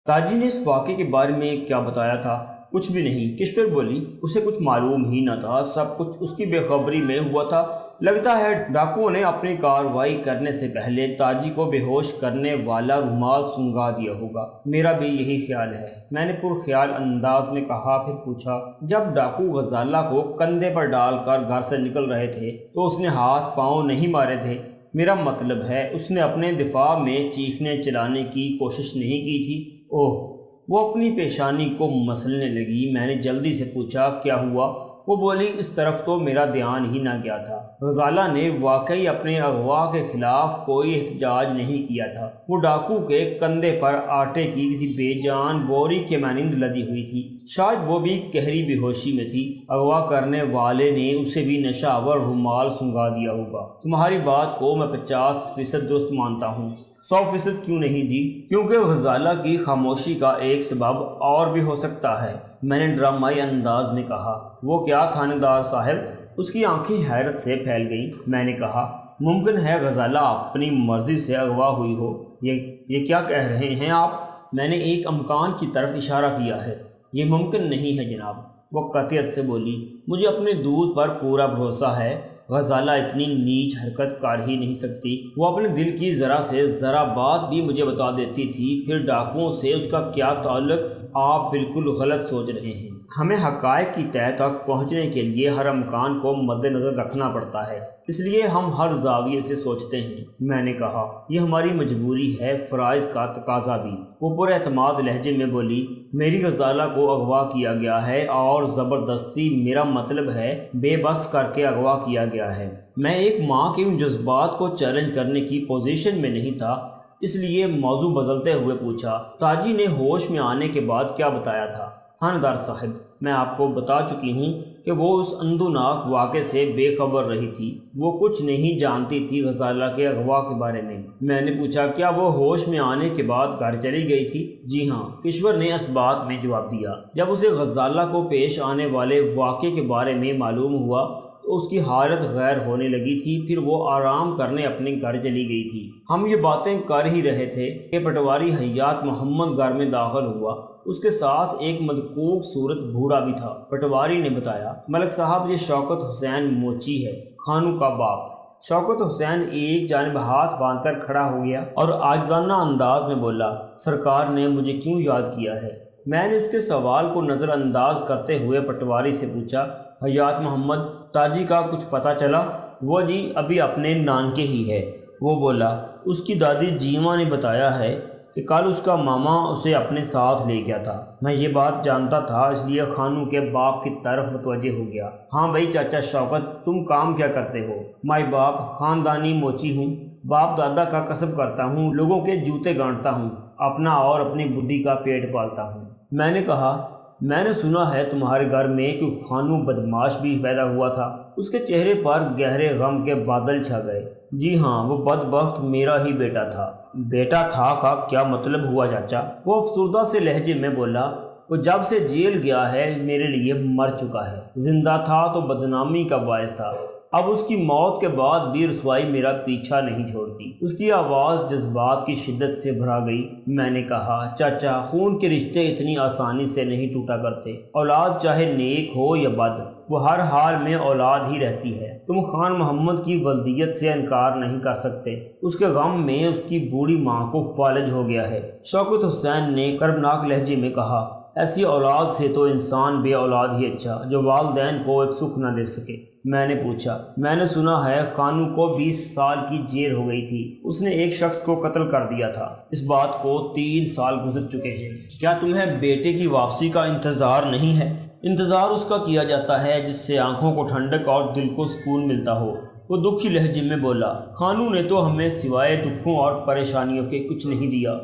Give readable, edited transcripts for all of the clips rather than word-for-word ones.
تاجی نے اس واقعے کے بارے میں کیا بتایا تھا؟ کچھ بھی نہیں، کشور بولی۔ اسے کچھ معلوم ہی نہ تھا، سب کچھ اس کی بے خبری میں ہوا تھا۔ لگتا ہے ڈاکوؤں نے اپنی کارروائی کرنے سے پہلے تاجی کو بے ہوش کرنے والا رومال سنگھا دیا ہوگا۔ میرا بھی یہی خیال ہے، میں نے پرخیال انداز میں کہا۔ پھر پوچھا، جب ڈاکو غزالہ کو کندھے پر ڈال کر گھر سے نکل رہے تھے تو اس نے ہاتھ پاؤں نہیں مارے تھے؟ میرا مطلب ہے اس نے اپنے دفاع میں چیخنے چلانے کی کوشش نہیں کی تھی؟ اوہ! وہ اپنی پیشانی کو مسلنے لگی۔ میں نے جلدی سے پوچھا، کیا ہوا؟ وہ بولی، اس طرف تو میرا دھیان ہی نہ گیا تھا۔ غزالہ نے واقعی اپنے اغوا کے خلاف کوئی احتجاج نہیں کیا تھا۔ وہ ڈاکو کے کندھے پر آٹے کی کسی بے جان بوری کے مانند لدی ہوئی تھی۔ شاید وہ بھی گہری بے ہوشی میں تھی۔ اغوا کرنے والے نے اسے بھی نشہ آور رومال سنگھا دیا ہوگا۔ تمہاری بات کو میں 50% درست مانتا ہوں۔ 100% کیوں نہیں جی؟ کیونکہ غزالہ کی خاموشی کا ایک سبب اور بھی ہو سکتا ہے، میں نے ڈرامائی انداز میں کہا۔ وہ کیا تھانے دار صاحب؟ اس کی آنکھیں حیرت سے پھیل گئیں۔ میں نے کہا، ممکن ہے غزالہ اپنی مرضی سے اغوا ہوئی ہو۔ یہ کیا کہہ رہے ہیں آپ؟ میں نے ایک امکان کی طرف اشارہ کیا ہے۔ یہ ممکن نہیں ہے جناب، وہ قطعیت سے بولی۔ مجھے اپنے دودھ پر پورا بھروسہ ہے، غزالہ اتنی نیچ حرکت کر ہی نہیں سکتی۔ وہ اپنے دل کی ذرا سے ذرا بات بھی مجھے بتا دیتی تھی۔ پھر ڈاکوؤں سے اس کا کیا تعلق؟ آپ بالکل غلط سوچ رہے ہیں۔ ہمیں حقائق کی تہہ تک پہنچنے کے لیے ہر امکان کو مد نظر رکھنا پڑتا ہے، اس لیے ہم ہر زاویے سے سوچتے ہیں۔ میں نے کہا، یہ ہماری مجبوری ہے، فرائض کا تقاضا بھی۔ وہ پر اعتماد لہجے میں بولی، میری غزالہ کو اغوا کیا گیا ہے اور زبردستی، میرا مطلب ہے بے بس کر کے اغوا کیا گیا ہے۔ میں ایک ماں کے ان جذبات کو چیلنج کرنے کی پوزیشن میں نہیں تھا، اس لیے موضوع بدلتے ہوئے پوچھا، تاجی نے ہوش میں آنے کے بعد کیا بتایا تھا؟ تھانے دار صاحب، میں آپ کو بتا چکی ہوں کہ وہ اس اندوناک واقعے سے بے خبر رہی تھی۔ وہ کچھ نہیں جانتی تھی غزالہ کے اغوا کے بارے میں۔ میں نے پوچھا، کیا وہ ہوش میں آنے کے بعد گھر چلی گئی تھی؟ جی ہاں، کشور نے اس بات میں جواب دیا۔ جب اسے غزالہ کو پیش آنے والے واقعے کے بارے میں معلوم ہوا تو اس کی حالت غیر ہونے لگی تھی، پھر وہ آرام کرنے اپنے گھر چلی گئی تھی۔ ہم یہ باتیں کر ہی رہے تھے کہ پٹواری حیات محمد گھر میں داخل ہوا۔ اس کے ساتھ ایک مدقوق صورت بوڑھا بھی تھا۔ پٹواری نے بتایا، ملک صاحب، یہ شوکت حسین موچی ہے، خانو کا باپ۔ شوکت حسین ایک جانب ہاتھ باندھ کر کھڑا ہو گیا اور عاجزانہ انداز میں بولا، سرکار نے مجھے کیوں یاد کیا ہے؟ میں نے اس کے سوال کو نظر انداز کرتے ہوئے پٹواری سے پوچھا، حیات محمد تاجی کا کچھ پتہ چلا؟ وہ جی ابھی اپنے نانکے ہی ہے۔ وہ بولا، اس کی دادی جیما نے بتایا ہے کہ کل اس کا ماما اسے اپنے ساتھ لے گیا تھا۔ میں یہ بات جانتا تھا، اس لیے خانو کے باپ کی طرف متوجہ ہو گیا۔ ہاں بھائی چاچا شوکت، تم کام کیا کرتے ہو؟ مائی باپ خاندانی موچی ہوں، باپ دادا کا کسب کرتا ہوں، لوگوں کے جوتے گانٹتا ہوں، اپنا اور اپنی بڈھی کا پیٹ پالتا ہوں۔ میں نے کہا، میں نے سنا ہے تمہارے گھر میں کوئی خانو بدماش بھی پیدا ہوا تھا۔ اس کے چہرے پر گہرے غم کے بادل چھا گئے۔ جی ہاں، وہ بدبخت میرا ہی بیٹا تھا۔ بیٹا تھا کا کیا مطلب ہوا چاچا؟ وہ افسردہ سے لہجے میں بولا، وہ جب سے جیل گیا ہے میرے لیے مر چکا ہے، زندہ تھا تو بدنامی کا باعث تھا، اب اس کی موت کے بعد بھی رسوائی میرا پیچھا نہیں چھوڑتی۔ اس کی آواز جذبات کی شدت سے بھرا گئی۔ میں نے کہا، چاچا، خون کے رشتے اتنی آسانی سے نہیں ٹوٹا کرتے، اولاد چاہے نیک ہو یا بد، وہ ہر حال میں اولاد ہی رہتی ہے۔ تم خان محمد کی ولدیت سے انکار نہیں کر سکتے، اس کے غم میں اس کی بوڑھی ماں کو فالج ہو گیا ہے۔ شوکت حسین نے کربناک لہجے میں کہا، ایسی اولاد سے تو انسان بے اولاد ہی اچھا، جو والدین کو ایک سکھ نہ دے سکے۔ میں نے پوچھا، میں نے سنا ہے خانو کو 20 سال کی جیل ہو گئی تھی، اس نے ایک شخص کو قتل کر دیا تھا، اس بات کو 3 سال گزر چکے ہیں۔ کیا تمہیں بیٹے کی واپسی کا انتظار نہیں ہے؟ انتظار اس کا کیا جاتا ہے جس سے آنکھوں کو ٹھنڈک اور دل کو سکون ملتا ہو۔ وہ دکھی لہجے میں بولا، خانو نے تو ہمیں سوائے دکھوں اور پریشانیوں کے کچھ نہیں دیا۔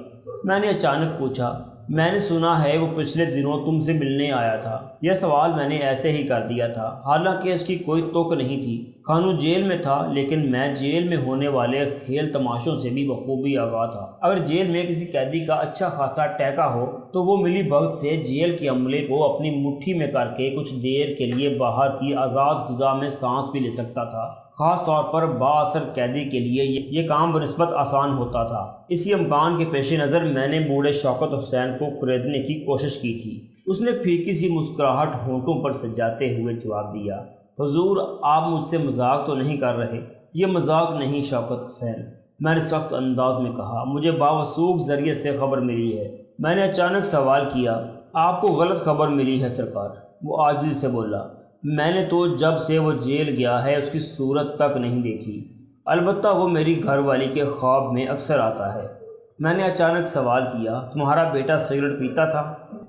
میں نے اچانک پوچھا، میں نے سنا ہے وہ پچھلے دنوں تم سے ملنے آیا تھا۔ یہ سوال میں نے ایسے ہی کر دیا تھا، حالانکہ اس کی کوئی توق نہیں تھی۔ خانو جیل میں تھا، لیکن میں جیل میں ہونے والے کھیل تماشوں سے بھی بخوبی آگاہ تھا۔ اگر جیل میں کسی قیدی کا اچھا خاصا ٹیکا ہو تو وہ ملی بھگت سے جیل کے عملے کو اپنی مٹھی میں کر کے کچھ دیر کے لیے باہر کی آزاد فضا میں سانس بھی لے سکتا تھا۔ خاص طور پر بااثر قیدی کے لیے یہ کام بنسبت آسان ہوتا تھا۔ اسی امکان کے پیش نظر میں نے بوڑھے شوکت حسین کو خریدنے کی کوشش کی تھی۔ اس نے پھیکی سی مسکراہٹ ہونٹوں پر سجاتے ہوئے جواب دیا، حضور آپ مجھ سے مذاق تو نہیں کر رہے؟ یہ مذاق نہیں شوکت حسین، میں نے سخت انداز میں کہا، مجھے باوثوق ذریعے سے خبر ملی ہے۔ میں نے اچانک سوال کیا، آپ کو غلط خبر ملی ہے سرکار؟ وہ عاجزی سے بولا، میں نے تو جب سے وہ جیل گیا ہے اس کی صورت تک نہیں دیکھی، البتہ وہ میری گھر والی کے خواب میں اکثر آتا ہے۔ میں نے اچانک سوال کیا، تمہارا بیٹا سگریٹ پیتا تھا؟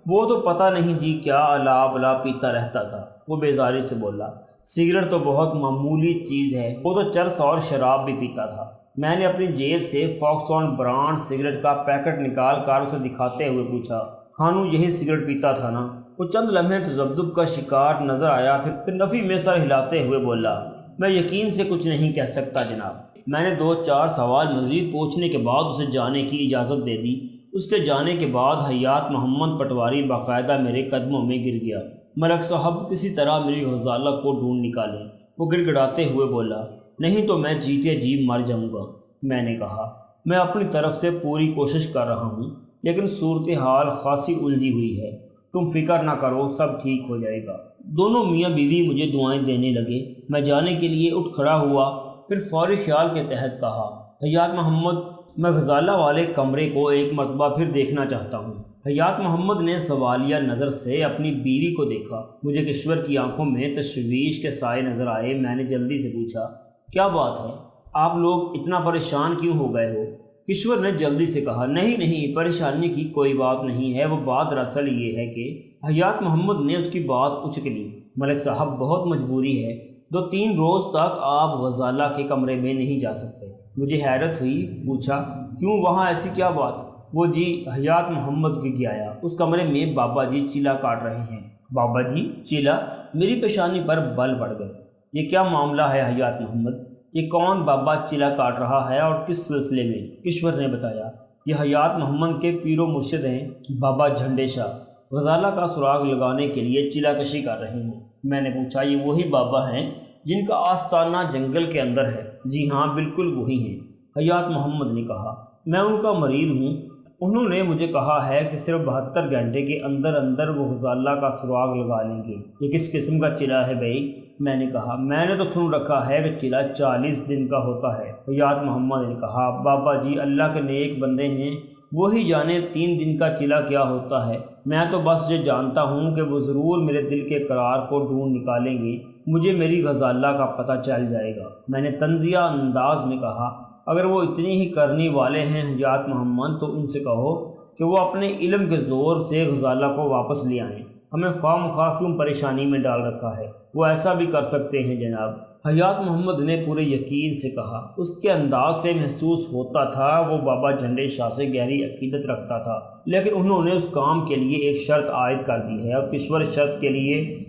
وہ تو پتہ نہیں جی کیا الا بلا پیتا رہتا تھا، وہ بیزاری سے بولا، سگریٹ تو بہت معمولی چیز ہے، وہ تو چرس اور شراب بھی پیتا تھا۔ میں نے اپنی جیب سے فاکسٹون برانڈ سگریٹ کا پیکٹ نکال کر اسے دکھاتے ہوئے پوچھا، خانو یہی سگریٹ پیتا تھا نا؟ وہ چند لمحے تذبذب کا شکار نظر آیا، پھر نفی میں سر ہلاتے ہوئے بولا، میں یقین سے کچھ نہیں کہہ سکتا جناب۔ میں نے 2-4 سوال مزید پوچھنے کے بعد اسے جانے کی اجازت دے دی۔ اس کے جانے کے بعد حیات محمد پٹواری باقاعدہ میرے قدموں میں گر گیا، ملک صاحب کسی طرح میری غزالہ کو ڈھونڈ نکالیں۔ وہ گڑ گڑاتے ہوئے بولا، نہیں تو میں جیتے جی مر جاؤں گا۔ میں نے کہا، میں اپنی طرف سے پوری کوشش کر رہا ہوں، لیکن صورتحال خاصی الجھی ہوئی ہے، تم فکر نہ کرو، سب ٹھیک ہو جائے گا۔ دونوں میاں بیوی مجھے دعائیں دینے لگے۔ میں جانے کے لیے اٹھ کھڑا ہوا، پھر فوری خیال کے تحت کہا، حیات محمد، میں غزالہ والے کمرے کو ایک مرتبہ پھر دیکھنا چاہتا ہوں۔ حیات محمد نے سوالیہ نظر سے اپنی بیوی کو دیکھا۔ مجھے کشور کی آنکھوں میں تشویش کے سائے نظر آئے۔ میں نے جلدی سے پوچھا، کیا بات ہے؟ آپ لوگ اتنا پریشان کیوں ہو گئے ہو؟ کشور نے جلدی سے کہا، نہیں پریشانی کی کوئی بات نہیں ہے، وہ بات دراصل یہ ہے کہ… حیات محمد نے اس کی بات اچک لی، ملک صاحب بہت مجبوری ہے، 2-3 روز تک آپ غزالہ کے کمرے میں نہیں جا سکتے۔ مجھے حیرت ہوئی، پوچھا، کیوں، وہاں ایسی کیا بات؟ وہ جی، حیات محمد گگیایا، اس کمرے میں بابا جی چیلا کاٹ رہے ہیں۔ بابا جی چیلا؟ میری پیشانی پر بل پڑ گئے۔ یہ کیا معاملہ ہے حیات محمد؟ یہ کون بابا چیلا کاٹ رہا ہے اور کس سلسلے میں؟ کشور نے بتایا، یہ حیات محمد کے پیر و مرشد ہیں، بابا جھنڈے شاہ، غزالہ کا سراغ لگانے کے لیے چیلا کشی کر رہے ہیں۔ میں نے پوچھا، یہ وہی بابا ہیں جن کا آستانہ جنگل کے اندر ہے؟ جی ہاں، بالکل وہی ہیں، حیات محمد نے کہا، میں ان کا مرید ہوں۔ انہوں نے مجھے کہا ہے کہ صرف 72 گھنٹے کے اندر اندر وہ غزالہ کا سراغ لگا لیں گے۔ یہ کس قسم کا چیلا ہے بھائی؟ میں نے کہا، میں نے تو سن رکھا ہے کہ چیلا 40 دن کا ہوتا ہے۔ حیات محمد نے کہا، بابا جی اللہ کے نیک بندے ہیں، وہی جانے 3 دن کا چیلا کیا ہوتا ہے۔ میں تو بس یہ جانتا ہوں کہ وہ ضرور میرے دل کے قرار کو ڈھونڈ نکالیں گے، مجھے میری غزالہ کا پتہ چل جائے گا۔ میں نے طنزیہ انداز میں کہا، اگر وہ اتنی ہی کرنی والے ہیں حیات محمد، تو ان سے کہو کہ وہ اپنے علم کے زور سے غزالہ کو واپس لے آئیں، ہمیں خواہ مخواہ کیوں پریشانی میں ڈال رکھا ہے؟ وہ ایسا بھی کر سکتے ہیں جناب، حیات محمد نے پورے یقین سے کہا۔ اس کے انداز سے محسوس ہوتا تھا وہ بابا جھنڈے شاہ سے گہری عقیدت رکھتا تھا، لیکن انہوں نے اس کام کے لیے ایک شرط عائد کر دی ہے، اور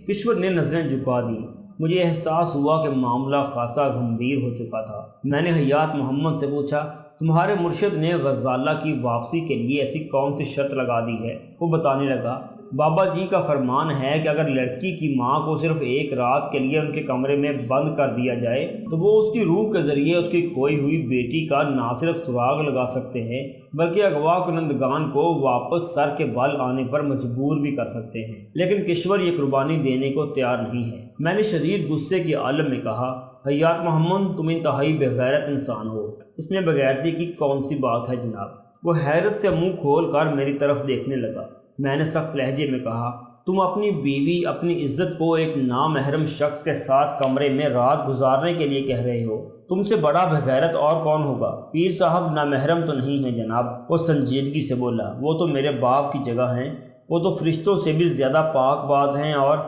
کشور نے نظریں جھکا دی۔ مجھے احساس ہوا کہ معاملہ خاصا گمبھیر ہو چکا تھا۔ میں نے حیات محمد سے پوچھا، تمہارے مرشد نے غزالہ کی واپسی کے لیے ایسی کون سی شرط لگا دی ہے؟ وہ بتانے لگا، بابا جی کا فرمان ہے کہ اگر لڑکی کی ماں کو صرف 1 رات کے لیے ان کے کمرے میں بند کر دیا جائے تو وہ اس کی روح کے ذریعے اس کی کھوئی ہوئی بیٹی کا نہ صرف سراغ لگا سکتے ہیں بلکہ اغوا کنندگان کو واپس سر کے بل آنے پر مجبور بھی کر سکتے ہیں، لیکن کشور یہ قربانی دینے کو تیار نہیں ہے۔ میں نے شدید غصے کے عالم میں کہا، حیات محمد تم انتہائی بغیرت انسان ہو۔ اس میں بغیرتی کی کون سی بات ہے جناب؟ وہ حیرت سے منہ کھول کر میری طرف دیکھنے لگا۔ میں نے سخت لہجے میں کہا، تم اپنی بیوی، اپنی عزت کو ایک نامحرم شخص کے ساتھ کمرے میں رات گزارنے کے لیے کہہ رہے ہو؟ تم سے بڑا بغیرت اور کون ہوگا؟ پیر صاحب نامحرم تو نہیں ہیں جناب، وہ سنجیدگی سے بولا، وہ تو میرے باپ کی جگہ ہیں، وہ تو فرشتوں سے بھی زیادہ پاک باز ہیں۔ اور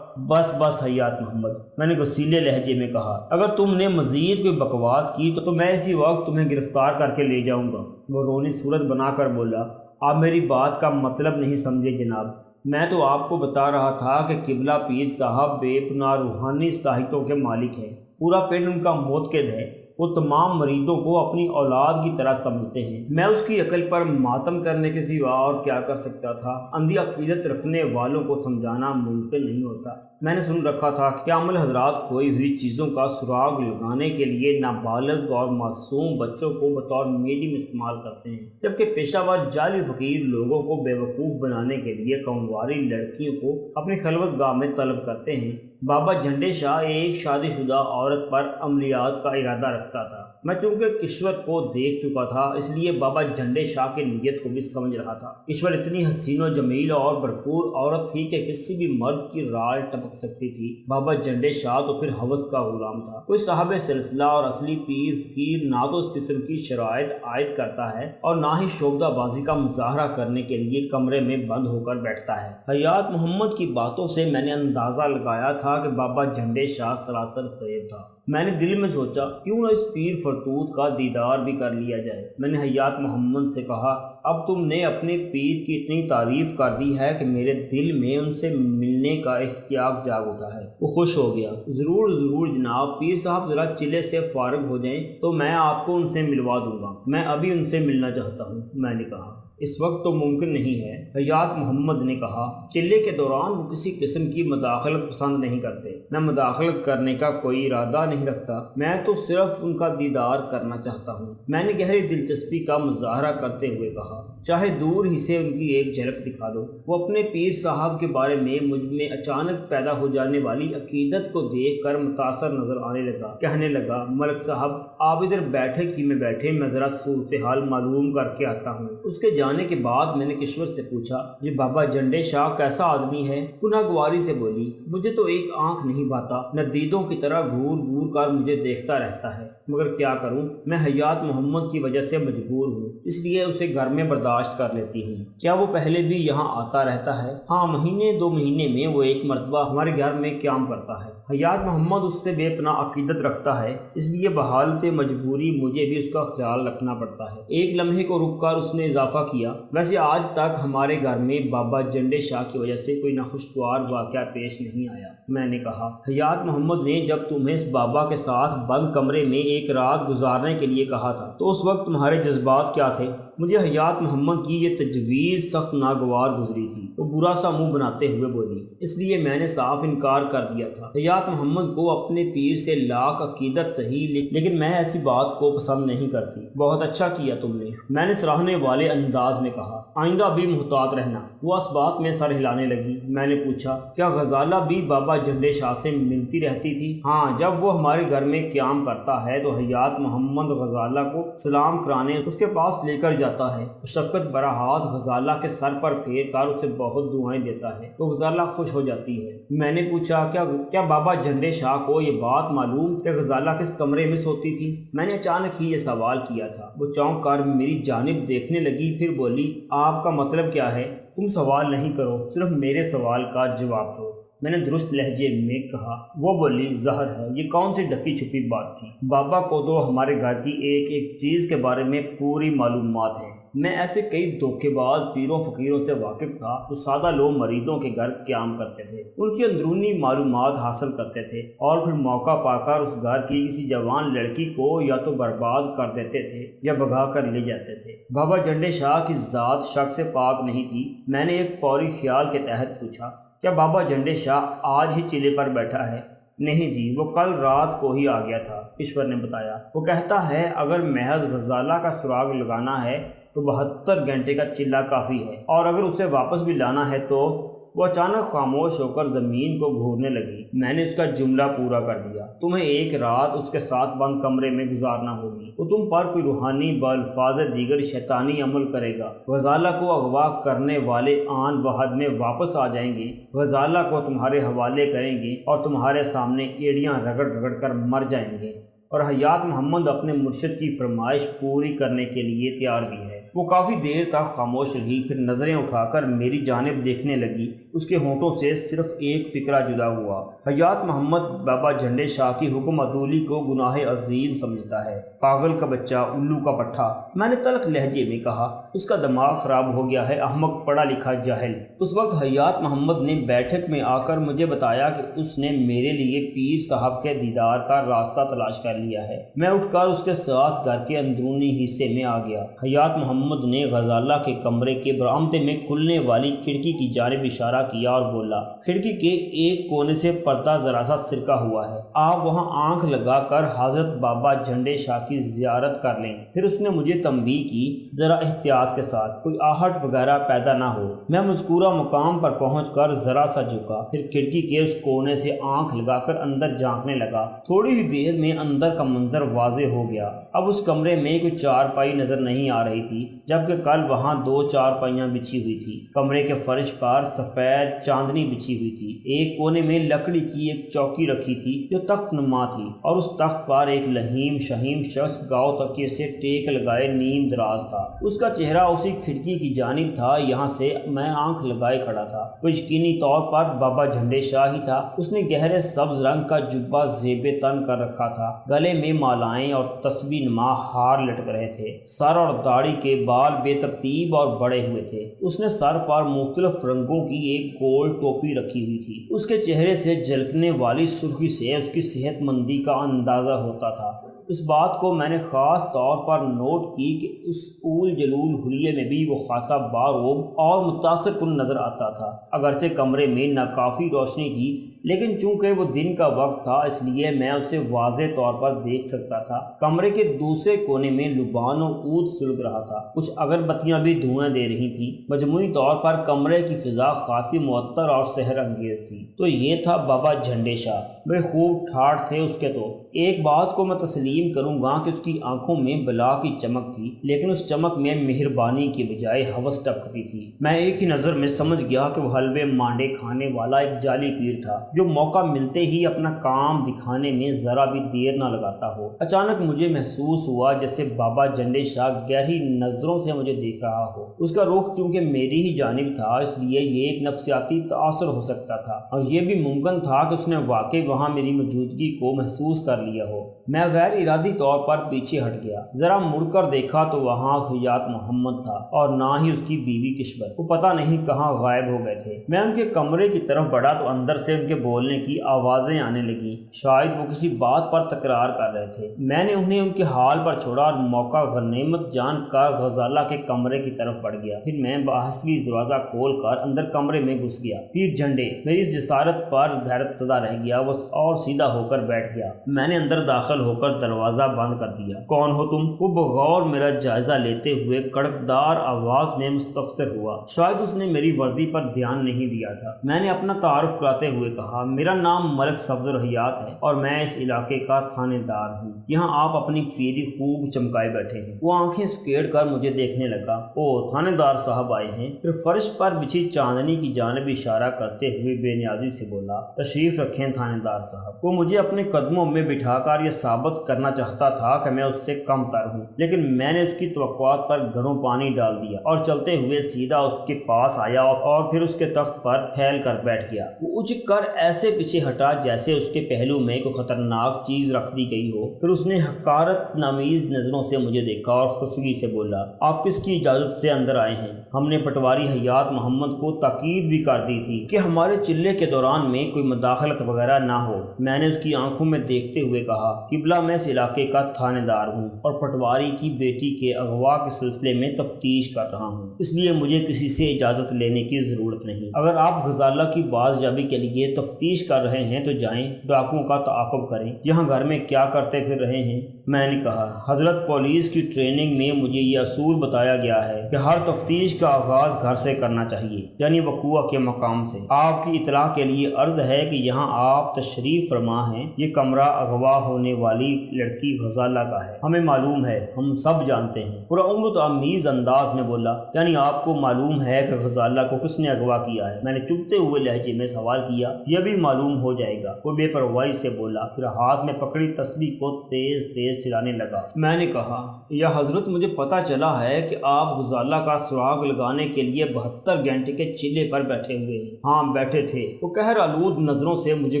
بس حیات محمد، میں نے غصیلے لہجے میں کہا، اگر تم نے مزید کوئی بکواس کی تو میں اسی وقت تمہیں گرفتار کر کے لے جاؤں گا۔ وہ رونی صورت بنا کر بولا، آپ میری بات کا مطلب نہیں سمجھے جناب، میں تو آپ کو بتا رہا تھا کہ قبلہ پیر صاحب بے پناہ روحانی صلاحیتوں کے مالک ہیں، پورا پنڈ ان کا موتقد ہے، وہ تمام مریدوں کو اپنی اولاد کی طرح سمجھتے ہیں۔ میں اس کی عقل پر ماتم کرنے کے سوا اور کیا کر سکتا تھا؟ اندھی عقیدت رکھنے والوں کو سمجھانا ممکن نہیں ہوتا۔ میں نے سن رکھا تھا کہ عامل حضرات کھوئی ہوئی چیزوں کا سراغ لگانے کے لیے نابالغ اور معصوم بچوں کو بطور میڈیم استعمال کرتے ہیں، جبکہ پیشہ ور جعلی فقیر لوگوں کو بیوقوف بنانے کے لیے کنواری لڑکیوں کو اپنی خلوت گاہ میں طلب کرتے ہیں۔ بابا جھنڈے شاہ ایک شادی شدہ عورت پر عملیات کا ارادہ رکھتا تھا۔ میں چونکہ کشور کو دیکھ چکا تھا اس لیے بابا جھنڈے شاہ کی نیت کو بھی سمجھ رہا تھا۔ کشور اتنی حسین و جمیل اور بھرپور عورت تھی کہ کسی بھی مرد کی رال ٹپک سکتی تھی۔ بابا جھنڈے شاہ تو پھر ہوس کا غلام تھا۔ کوئی صاحب سلسلہ اور اصلی پیر فقیر نہ تو اس قسم کی شرائط عائد کرتا ہے اور نہ ہی شعبدہ بازی کا مظاہرہ کرنے کے لیے کمرے میں بند ہو کر بیٹھتا ہے۔ حیات محمد کی باتوں سے میں نے اندازہ لگایا تھا کہ بابا جھنڈے شاہ سراسر فریب تھا۔ میں نے دل میں سوچا کیوں نہ اس پیر فرتوت کا دیدار بھی کر لیا جائے۔ میں نے حیات محمد سے کہا اب تم نے اپنے پیر کی اتنی تعریف کر دی ہے کہ میرے دل میں ان سے ملنے کا اشتیاق جاگ اٹھا ہے۔ وہ خوش ہو گیا۔ ضرور جناب، پیر صاحب ذرا چلے سے فارغ ہو جائیں تو میں آپ کو ان سے ملوا دوں گا۔ میں ابھی ان سے ملنا چاہتا ہوں، میں نے کہا۔ اس وقت تو ممکن نہیں ہے، حیات محمد نے کہا۔ چلے کے دوران وہ کسی قسم کی مداخلت پسند نہیں کرتے۔ میں مداخلت کرنے کا کوئی ارادہ نہیں رکھتا، میں تو صرف ان کا دیدار کرنا چاہتا ہوں، میں نے گہری دلچسپی کا مظاہرہ کرتے ہوئے کہا۔ چاہے دور ہی سے ان کی ایک جھلک دکھا دو۔ وہ اپنے پیر صاحب کے بارے میں مجھ میں اچانک پیدا ہو جانے والی عقیدت کو دیکھ کر متاثر نظر آنے لگا۔ کہنے لگا ملک صاحب آپ ادھر بیٹھک ہی میں بیٹھے، میں ذرا صورتحال معلوم کر کے آتا ہوں۔ اس کے جانے کے بعد میں نے کشور سے پوچھا یہ بابا جھنڈے شاہ کیسا آدمی ہے؟ گناہ گواری سے بولی مجھے تو ایک آنکھ نہیں بھاتا، ندیدوں کی طرح گھور گھور کر مجھے دیکھتا رہتا ہے، مگر کیا کروں، میں حیات محمد کی وجہ سے مجبور ہوں، اس لیے اسے گھر میں برداشت کر لیتی ہوں۔ کیا وہ پہلے بھی یہاں آتا رہتا ہے؟ ہاں، مہینے دو مہینے میں وہ ایک مرتبہ ہمارے گھر میں قیام کرتا ہے۔ حیات محمد اس سے بے پناہ عقیدت رکھتا ہے، اس لیے بحالت مجبوری مجھے بھی اس کا خیال رکھنا پڑتا ہے۔ ایک لمحے کو رک کر اس نے اضافہ کیا ویسے آج تک ہمارے گھر میں بابا جھنڈے شاہ کی وجہ سے کوئی ناخوشگوار واقعہ پیش نہیں آیا۔ میں نے کہا حیات محمد نے جب تمہیں اس بابا کے ساتھ بند کمرے میں ایک رات گزارنے کے لیے کہا تھا تو اس وقت تمہارے جذبات کیا تھے؟ مجھے حیات محمد کی یہ تجویز سخت ناگوار گزری تھی۔ وہ برا سا منہ بناتے ہوئے بولی، اس لیے میں نے صاف انکار کر دیا تھا۔ حیات محمد کو اپنے پیر سے لاکھ عقیدت صحیح، لیکن میں ایسی بات کو پسند نہیں کرتی۔ بہت اچھا کیا تم نے، میں نے سراہنے والے انداز میں کہا، آئندہ بھی محتاط رہنا۔ وہ اس بات میں سر ہلانے لگی۔ میں نے پوچھا کیا غزالہ بھی بابا جھنڈے شاہ سے ملتی رہتی تھی؟ ہاں، جب وہ ہمارے گھر میں قیام کرتا ہے تو حیات محمد غزالہ کو سلام کرانے اس کے پاس لے کر جاتا ہے۔ شفقت برا ہاتھ غزالہ کے سر پر پھیر کر اسے بہت دعائیں دیتا ہے تو غزالہ خوش ہو جاتی ہے۔ میں نے پوچھا کیا بابا جھنڈے شاہ کو یہ بات معلوم کہ غزالہ کس کمرے میں سوتی تھی؟ میں نے اچانک ہی یہ سوال کیا تھا۔ وہ چونک کر میری جانب دیکھنے لگی، پھر بولی آپ کا مطلب کیا ہے؟ تم سوال نہیں کرو، صرف میرے سوال کا جواب دو۔ میں نے درست لہجے میں کہا۔ وہ بولی ظاہر ہے یہ کون سی ڈھکی چھپی بات تھی، بابا کو تو ہمارے گھر کی ایک ایک چیز کے بارے میں پوری معلومات ہے۔ میں ایسے کئی دھوکے باز پیروں فقیروں سے واقف تھا جو سادہ لوگ مریدوں کے گھر قیام کرتے تھے، ان کی اندرونی معلومات حاصل کرتے تھے اور پھر موقع پا کر اس گھر کی کسی جوان لڑکی کو یا تو برباد کر دیتے تھے یا بھگا کر لے جاتے تھے۔ بابا جھنڈے شاہ کی ذات شک سے پاک نہیں تھی۔ میں نے ایک فوری خیال کے تحت پوچھا کیا بابا جھنڈے شاہ آج ہی چلے پر بیٹھا ہے؟ نہیں جی، وہ کل رات کو ہی آ گیا تھا، ایشور نے بتایا۔ وہ کہتا ہے اگر محض غزالہ کا سراغ لگانا ہے تو 72 گھنٹے کا چلہ کافی ہے، اور اگر اسے واپس بھی لانا ہے تو وہ اچانک خاموش ہو کر زمین کو گھورنے لگی۔ میں نے اس کا جملہ پورا کر دیا، تمہیں ایک رات اس کے ساتھ بند کمرے میں گزارنا ہوگی، وہ تم پر کوئی روحانی بالفاظ دیگر شیطانی عمل کرے گا۔ غزالہ کو اغوا کرنے والے آن بہد میں واپس آ جائیں گے، غزالہ کو تمہارے حوالے کریں گے اور تمہارے سامنے ایڑیاں رگڑ رگڑ کر مر جائیں گے۔ اور حیات محمد اپنے مرشد کی فرمائش پوری کرنے کے لیے تیار بھی ہے۔ وہ کافی دیر تک خاموش رہی، پھر نظریں اٹھا کر میری جانب دیکھنے لگی۔ اس کے ہونٹوں سے صرف ایک فقرہ جدا ہوا۔ حیات محمد بابا جھنڈے شاہ کی حکم عدولی کو گناہ عظیم سمجھتا ہے، پاگل کا بچہ، الو کا پٹھا۔ میں نے تلخ لہجے میں کہا، اس کا دماغ خراب ہو گیا ہے، احمق، پڑھا لکھا جاہل۔ اس وقت حیات محمد نے بیٹھک میں آ کر مجھے بتایا کہ اس نے میرے لیے پیر صاحب کے دیدار کا راستہ تلاش کر لیا ہے۔ میں اٹھ کر اس کے ساتھ گھر کے اندرونی حصے میں آ گیا۔ حیات محمد نے غزالہ کے کمرے کے برآمدے میں کھلنے والی کھڑکی کی جانب اشارہ کیا اور بولا، کھڑکی کے ایک کونے سے پردہ ذرا سا سرکا ہوا ہے، آپ وہاں آنکھ لگا کر حضرت بابا جھنڈے شاہ کی زیارت کر لیں۔ پھر اس نے مجھے تنبیہ کی، ذرا احتیاط کے ساتھ، کوئی آہٹ وغیرہ پیدا نہ ہو۔ میں مذکورہ مقام پر پہنچ کر ذرا سا جھکا، پھر کھڑکی کے اس کونے سے آنکھ لگا کر اندر جھانکنے لگا۔ تھوڑی ہی دیر میں اندر کا منظر واضح ہو گیا۔ اب اس کمرے میں کوئی چارپائی نظر نہیں آ رہی تھی، جبکہ کل وہاں 2 چارپائیاں بچھی ہوئی تھی۔ کمرے کے فرش پر سفید چاندنی بچھی ہوئی تھی۔ ایک کونے میں لکڑی کی ایک چوکی رکھی تھی جو تخت نما تھی، اور اس تخت پر ایک لہیم شہیم شخص گاؤ تکیے سے ٹیک لگائے نیم دراز تھا۔ اس کا چہرہ اسی کھڑکی کی جانب تھا، یہاں سے میں آنکھ لگائے کھڑا تھا۔ وہ یقینی طور پر بابا جھنڈے شاہ ہی تھا۔ اس نے گہرے سبز رنگ کا جبہ زیب تن کر رکھا تھا، گلے میں مالائیں اور تسبیح نما ہار لٹک رہے تھے، سر اور داڑھی کے بال بے ترتیب اور بڑے ہوئے تھے۔ اس نے سر پر مختلف رنگوں کی ایک گول ٹوپی رکھی ہوئی تھی۔ اس کے چہرے سے جھلکنے والی سرخی سے اس کی صحت مندی کا اندازہ ہوتا تھا۔ اس بات کو میں نے خاص طور پر نوٹ کی کہ اس اول جلول حلیے میں بھی وہ خاصا باروب اور متاثر کن نظر آتا تھا۔ اگرچہ کمرے میں ناکافی روشنی تھی، لیکن چونکہ وہ دن کا وقت تھا اس لیے میں اسے واضح طور پر دیکھ سکتا تھا۔ کمرے کے دوسرے کونے میں لبان و عود سلگ رہا تھا، کچھ اگربتیاں بھی دھوئیں دے رہی تھیں۔ مجموعی طور پر کمرے کی فضا خاصی معطر اور سحر انگیز تھی۔ تو یہ تھا بابا جھنڈے شاہ، بڑے خوب ٹھاٹھ تھے اس کے تو۔ ایک بات کو میں تسلیم کروں گا کہ اس کی آنکھوں میں بلا کی چمک تھی، لیکن اس چمک میں مہربانی کی بجائے ہوس ٹپکتی تھی۔ میں ایک ہی نظر میں سمجھ گیا کہ وہ حلوے مانڈے کھانے والا ایک جعلی پیر تھا، جو موقع ملتے ہی اپنا کام دکھانے میں ذرا بھی دیر نہ لگاتا ہو۔ اچانک مجھے محسوس ہوا جیسے بابا جھنڈے شاہ گہری نظروں سے مجھے دیکھ رہا ہو۔ اس کا رخ چونکہ میری ہی جانب تھا، اس لیے یہ ایک نفسیاتی تاثر ہو سکتا تھا، اور یہ بھی ممکن تھا کہ اس نے واقعی وہاں میری موجودگی کو محسوس کر لیا ہو۔ میں غیر ارادی طور پر پیچھے ہٹ گیا، ذرا مڑ کر دیکھا تو وہاں حیات محمد تھا، اور نہ ہی اس کی بیوی کشور۔ وہ پتہ نہیں کہاں غائب ہو گئے تھے۔ میں ان کے کمرے کی طرف بڑھا تو اندر سے ان کے بولنے کی آوازیں آنے لگیں، شاید وہ کسی بات پر تکرار کر رہے تھے۔ میں نے انہیں ان کے حال پر چھوڑا اور موقع غنیمت جان کر غزالہ کے کمرے کی طرف بڑھ گیا۔ پھر میں بآہستگی دروازہ کھول کر اندر کمرے میں گھس گیا۔ پیر جھنڈے میری اس جسارت پر حیرت زدہ رہ گیا، وہ اور سیدھا ہو کر بیٹھ گیا۔ میں نے اندر داخل ہو کر دروازہ بند کر دیا۔ کون ہو تم؟ وہ بغور میرا جائزہ لیتے ہوئے کڑکدار آواز میں مستفسر ہوا۔ شاید اس نے میری وردی پر دھیان نہیں دیا تھا۔ میں نے اپنا تعارف کراتے ہوئے کہا، میرا نام ملک صفدر حیات ہے اور میں اس علاقے کا تھانے دار ہوں۔ یہاں آپ اپنی پیری خوب چمکائے بیٹھے ہیں۔ وہ آنکھیں سکیڑ کر مجھے دیکھنے لگا۔ او تھانے دار صاحب آئے ہیں؟ پھر فرش پر بچھی چاندنی کی جانب اشارہ کرتے ہوئے بے نیازی سے بولا، تشریف رکھیں تھانے دار صاحب۔ وہ مجھے اپنے قدموں میں بٹھا کر یہ ثابت کرنا چاہتا تھا کہ میں اس سے کم تر ہوں، لیکن میں نے اس کی توقعات پر گھڑوں پانی ڈال دیا اور چلتے ہوئے سیدھا اس کے پاس آیا اور پھر اس کے تخت پر پھیل کر بیٹھ گیا۔ وہ اچک کر ایسے پیچھے ہٹا جیسے اس کے پہلو میں کوئی خطرناک چیز رکھ دی گئی ہو۔ پھر اس نے حقارت نامیز نظروں سے مجھے دیکھا اور خفگی سے بولا، آپ کس کی اجازت سے اندر آئے ہیں؟ ہم نے پٹواری حیات محمد کو تاکید بھی کر دی تھی کہ ہمارے چلے کے دوران میں کوئی مداخلت وغیرہ نہ ہو۔ میں نے اس کی آنکھوں میں دیکھتے ہوئے کہا، قبلہ میں اس علاقے کا تھانے دار ہوں اور پٹواری کی بیٹی کے اغوا کے سلسلے میں تفتیش کر رہا ہوں، اس لیے مجھے کسی سے اجازت لینے کی ضرورت نہیں۔ اگر آپ غزالہ کی بازیابی کے لیے تفتیش کر رہے ہیں تو جائیں، ڈاکوؤں کا تعاقب کریں۔ یہاں گھر میں کیا کرتے پھر رہے ہیں؟ میں نے کہا، حضرت پولیس کی ٹریننگ میں مجھے یہ اصول بتایا گیا ہے کہ ہر تفتیش کا آغاز گھر سے کرنا چاہیے، یعنی وقوع کے مقام سے۔ آپ کی اطلاع کے لیے عرض ہے کہ یہاں آپ تشریف فرما ہیں، یہ کمرہ اغوا ہونے والی لڑکی غزالہ کا ہے۔ ہمیں معلوم ہے، ہم سب جانتے ہیں۔ پرامت آمیز انداز میں بولا، یعنی آپ کو معلوم ہے کہ غزالہ کو کس نے اغوا کیا ہے؟ میں نے چبھتے ہوئے لہجے میں سوال کیا۔ یہ بھی معلوم ہو جائے گا، وہ بے پرواہی سے بولا، پھر ہاتھ میں پکڑی تسبیح کو تیز تیز چلانے لگا۔ میں نے کہا، یا حضرت مجھے پتہ چلا ہے کہ آپ غزالہ کا سراغ لگانے کے لیے 72 گھنٹے کے چلے پر بیٹھے ہوئے ہیں۔ ہاں بیٹھے تھے، وہ قہر آلود نظروں سے مجھے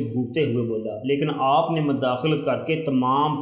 گھورتے ہوئے بولا، لیکن آپ نے مداخلت کر کے تمام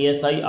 ASI